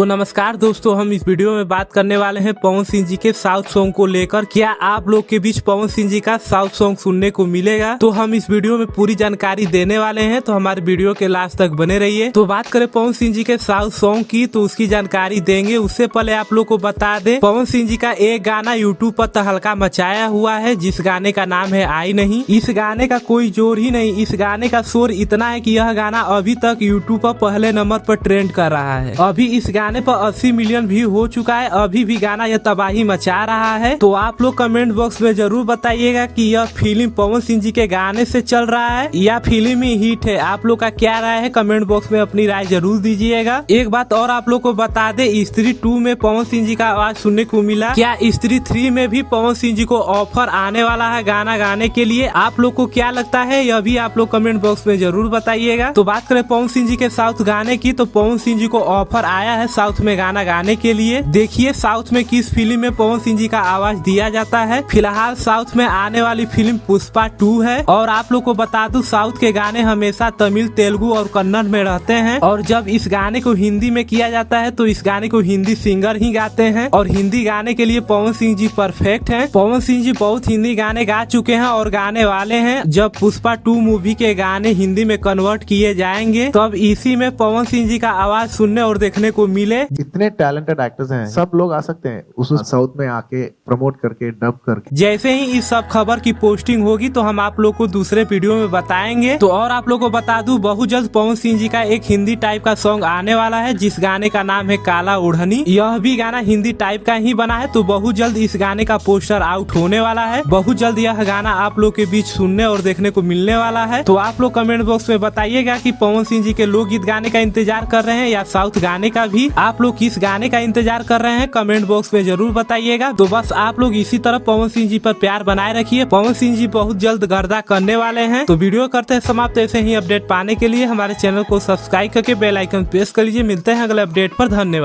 नमस्कार दोस्तों, हम इस वीडियो में बात करने वाले हैं पवन सिंह जी के साउथ सॉन्ग को लेकर। क्या आप लोग के बीच पवन सिंह जी का साउथ सॉन्ग सुनने को मिलेगा? तो हम इस वीडियो में पूरी जानकारी देने वाले हैं, तो हमारे वीडियो के लास्ट तक बने रहिए। तो बात करें पवन सिंह जी के साउथ सॉन्ग की, तो उसकी जानकारी देंगे। उससे पहले आप लोग को बता दें, पवन सिंह जी का एक गाना यूट्यूब पर तहलका मचाया हुआ है, जिस गाने का नाम है आई नहीं। इस गाने का कोई जोर ही नहीं, इस गाने का शोर इतना है कि यह गाना अभी तक यूट्यूब पर पहले नंबर पर ट्रेंड कर रहा है। अभी इस गाने पर 80 मिलियन व्यू हो चुका है। अभी भी गाना यह तबाही मचा रहा है। तो आप लोग कमेंट बॉक्स में जरूर बताइएगा कि यह फिल्म पवन सिंह जी के गाने से चल रहा है या फिल्म ही हिट है। आप लोग का क्या राय है? कमेंट बॉक्स में अपनी राय जरूर दीजिएगा। एक बात और आप लोग को बता दे, स्त्री 2 में पवन सिंह जी का आवाज सुनने को मिला। क्या स्त्री 3 में भी पवन सिंह जी को ऑफर आने वाला है गाना गाने के लिए? आप लोग को क्या लगता है, यह भी आप लोग कमेंट बॉक्स में जरूर बताइएगा। तो बात करें पवन सिंह जी के साउथ गाने की, तो पवन सिंह जी को ऑफर आया है साउथ में गाना गाने के लिए। देखिए साउथ में किस फिल्म में पवन सिंह जी का आवाज दिया जाता है। फिलहाल साउथ में आने वाली फिल्म पुष्पा 2 है। और आप लोग को बता दूं, साउथ के गाने हमेशा तमिल, तेलुगु और कन्नड़ में रहते हैं। और जब इस गाने को हिंदी में किया जाता है तो इस गाने को हिंदी सिंगर ही गाते हैं। और हिंदी गाने के लिए पवन सिंह जी परफेक्ट हैं। पवन सिंह जी बहुत हिंदी गाने गा चुके हैं और गाने वाले हैं। जब पुष्पा 2 मूवी के गाने हिंदी में कन्वर्ट किए जाएंगे, तब इसी में पवन सिंह जी का आवाज सुनने और देखने को मिले। इतने टैलेंटेड एक्टर्स हैं, सब लोग आ सकते हैं उस साउथ में आके प्रमोट करके, डब करके। जैसे ही इस सब खबर की पोस्टिंग होगी तो हम आप लोग को दूसरे वीडियो में बताएंगे। तो और आप लोग को बता दूं, बहुत जल्द पवन सिंह जी का एक हिंदी टाइप का सॉन्ग आने वाला है, जिस गाने का नाम है काला ओढ़नी। यह भी गाना हिंदी टाइप का ही बना है। तो बहुत जल्द इस गाने का पोस्टर आउट होने वाला है। बहुत जल्द यह गाना आप लोग के बीच सुनने और देखने को मिलने वाला है। तो आप लोग कमेंट बॉक्स में बताइएगा कि पवन सिंह जी के लोकगीत गाने का इंतजार कर रहे हैं या साउथ गाने का भी। आप लोग किस गाने का इंतजार कर रहे हैं, कमेंट बॉक्स में जरूर बताइएगा। तो बस आप लोग इसी तरह पवन सिंह जी पर प्यार बनाए रखिए। पवन सिंह जी बहुत जल्द गर्दा करने वाले हैं। तो वीडियो करते हैं समाप्त। ऐसे ही अपडेट पाने के लिए हमारे चैनल को सब्सक्राइब करके बेल आइकन प्रेस कर लीजिए। मिलते हैं अगले अपडेट पर। धन्यवाद।